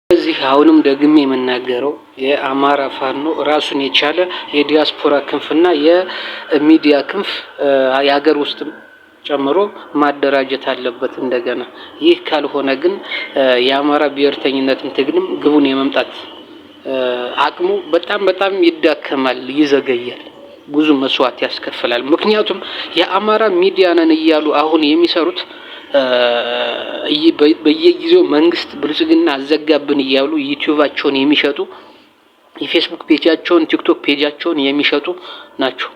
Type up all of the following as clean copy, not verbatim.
እዚህ አሁንም ደግሜ የምናገረው የአማራ ፋኖ ራሱን የቻለ የዲያስፖራ ክንፍና የሚዲያ ክንፍ የሀገር ውስጥ ጨምሮ ማደራጀት አለበት እንደገና። ይህ ካልሆነ ግን የአማራ ብሔርተኝነትን ትግልም ግቡን የመምጣት አቅሙ በጣም ይዳከማል፣ ይዘገያል፣ ብዙ መስዋዕት ያስከፍላል። ምክንያቱም የአማራ ሚዲያ ነን እያሉ አሁን የሚሰሩት በየጊዜው መንግስት ብልጽግና አዘጋብን እያሉ ዩቲዩባቸውን የሚሸጡ የፌስቡክ ፔጃቸውን ቲክቶክ ፔጃቸውን የሚሸጡ ናቸው።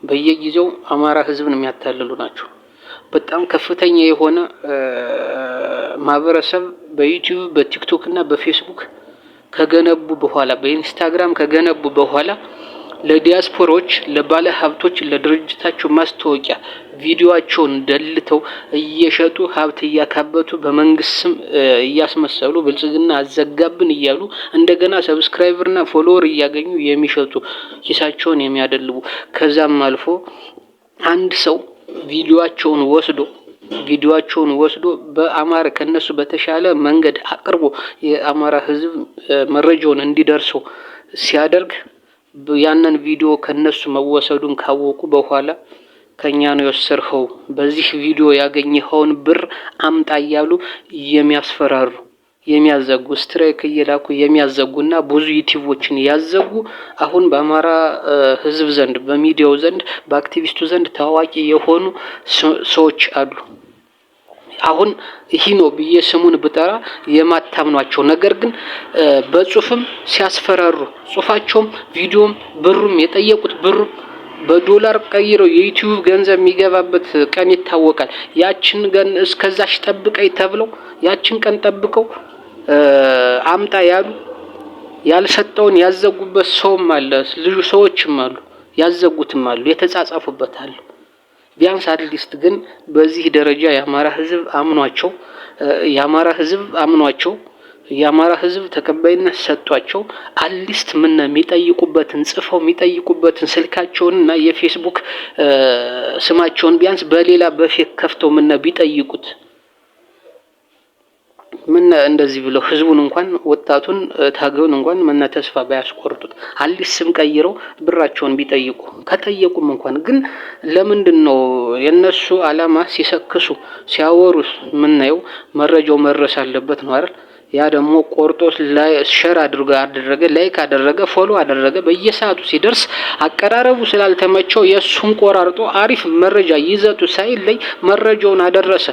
በየጊዜው አማራ ህዝብን የሚያታልሉ ናቸው። በጣም ከፍተኛ የሆነ ማህበረሰብ በዩቲዩብ በቲክቶክ እና በፌስቡክ ከገነቡ በኋላ በኢንስታግራም ከገነቡ በኋላ ለዲያስፖራዎች ለባለ ሀብቶች ለድርጅታቸው ማስታወቂያ ቪዲዮአቸውን ደልተው እየሸጡ ሀብት እያካበቱ በመንግስት ስም እያስመሰሉ ብልጽግና አዘጋብን እያሉ እንደገና ሰብስክራይበርና ፎሎወር እያገኙ የሚሸጡ ኪሳቸውን የሚያደልቡ ከዛም አልፎ አንድ ሰው ቪዲዮአቸውን ወስዶ በአማራ ከነሱ በተሻለ መንገድ አቅርቦ የአማራ ህዝብ መረጃውን እንዲደርሰው ሲያደርግ ያንን ቪዲዮ ከነሱ መወሰዱን ካወቁ በኋላ ከኛ ነው የወሰድኸው፣ በዚህ ቪዲዮ ያገኘኸውን ብር አምጣ እያሉ የሚያስፈራሩ የሚያዘጉ ስትራይክ እየላኩ የሚያዘጉና ብዙ ዩቲዩቦችን ያዘጉ አሁን በአማራ ህዝብ ዘንድ በሚዲያው ዘንድ በአክቲቪስቱ ዘንድ ታዋቂ የሆኑ ሰዎች አሉ። አሁን ይህ ነው ብዬ ስሙን ብጠራ የማታምኗቸው ነገር ግን በጽሁፍም ሲያስፈራሩ ጽሁፋቸውም ቪዲዮም ብሩም የጠየቁት ብሩም በዶላር ቀይረው የዩቲዩብ ገንዘብ የሚገባበት ቀን ይታወቃል። ያችን ቀን እስከዛሽ ጠብቀኝ ተብለው ያችን ቀን ጠብቀው አምጣ ያሉ ያልሰጠውን ያዘጉበት ሰውም አለ፣ ልጁ ሰዎችም አሉ፣ ያዘጉትም አሉ፣ የተጻጻፉበት አሉ። ቢያንስ አትሊስት ግን በዚህ ደረጃ የአማራ ህዝብ ተቀባይነት ሰጥቷቸው አትሊስት ምን የሚጠይቁበትን ጽፈው የሚጠይቁበትን ስልካቸውንና የፌስቡክ ስማቸውን ቢያንስ በሌላ በፌክ ከፍተው ምን ቢጠይቁት ምን እንደዚህ ብለው ህዝቡን እንኳን ወጣቱን ታገውን እንኳን ምን ተስፋ ባያስቆርጡት አዲስ ስም ቀይረው ብራቸውን ቢጠይቁ ከጠየቁም እንኳን ግን ለምንድነው የነሱ አላማ ሲሰክሱ ሲያወሩ ምናየው መረጃው መረስ አለበት ነው አይደል? ያ ደግሞ ቆርጦስ ላይ ሼር አደረገ ላይክ አደረገ ፎሎ አደረገ በየሰዓቱ ሲደርስ አቀራረቡ ስላልተመቸው የሱን ቆራርጦ አሪፍ መረጃ ይዘቱ ሳይለይ መረጃውን አደረሰ።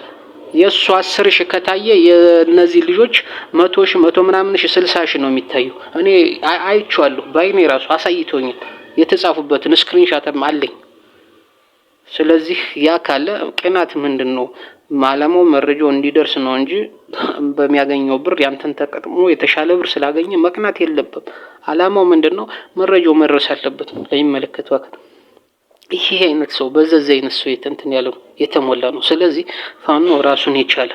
የሱ 10,000 ከታየ የነዚህ ልጆች 100,000 100 ምናምን 60,000 ነው የሚታየው። እኔ አይቼዋለሁ ባይኔ ራሱ አሳይቶኛል። የተጻፉበትን ስክሪንሻትም አለኝ። ስለዚህ ያ ካለ ቅናት ምንድነው? ማለማው መረጃው እንዲደርስ ነው እንጂ በሚያገኘው ብር ያንተን ተቀጥሞ የተሻለ ብር ስላገኘ መቅናት የለበትም። አላማው ምንድነው? መረጃው መድረስ አለበት ለሚመለከተው አካል። ይሄ አይነት ሰው በዘዘ አይነት ሰው ያለው የተሞላ ነው። ስለዚህ ፋኖ ራሱን የቻለ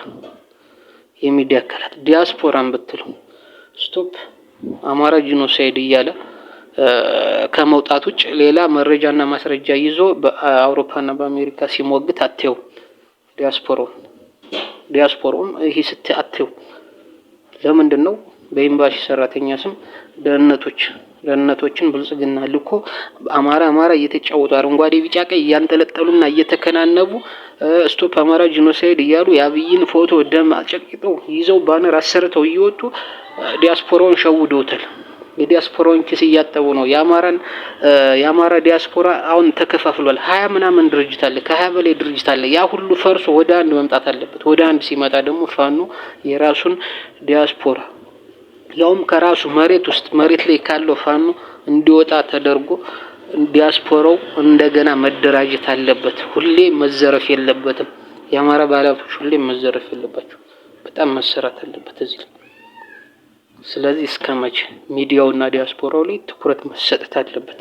የሚዲያ አካላት ዲያስፖራን ብትሉ ስቶፕ አማራ ጂኖሳይድ እያለ ከመውጣት ውጭ ሌላ መረጃና ማስረጃ ይዞ በአውሮፓና በአሜሪካ ሲሞግት አትየው። ዲያስፖራውም ይሄ አትየው። ለምንድነው በኤምባሲ ሰራተኛ ስም ደህንነቶችን ብልጽግና ልኮ አማራ እየተጫወቱ አረንጓዴ ቢጫ ቀይ እያንጠለጠሉና እየተከናነቡ ስቶፕ አማራ ጂኖሳይድ እያሉ የአብይን ፎቶ ደም አጨቅጭተው ይዘው ባነር አሰርተው እየወጡ ዲያስፖራውን ሸውደውታል። የዲያስፖራውን ኪስ እያጠቡ ነው። የአማራ ዲያስፖራ አሁን ተከፋፍሏል። 20 ምናምን ድርጅት አለ፣ ከ20 በላይ ድርጅት አለ። ያ ሁሉ ፈርሶ ወደ አንድ መምጣት አለበት። ወደ አንድ ሲመጣ ደግሞ ፋኖ የራሱን ዲያስፖራ ያውም ከራሱ መሬት ላይ ካለው ፋኖ እንዲወጣ ተደርጎ ዲያስፖራው እንደገና መደራጀት አለበት። ሁሌ መዘረፍ የለበትም። የአማራ ባለሀብቶች ሁሌ መዘረፍ የለባቸው። በጣም መሰራት አለበት እዚህ። ስለዚህ እስከመቼ ሚዲያውና ዲያስፖራው ላይ ትኩረት መሰጠት አለበት።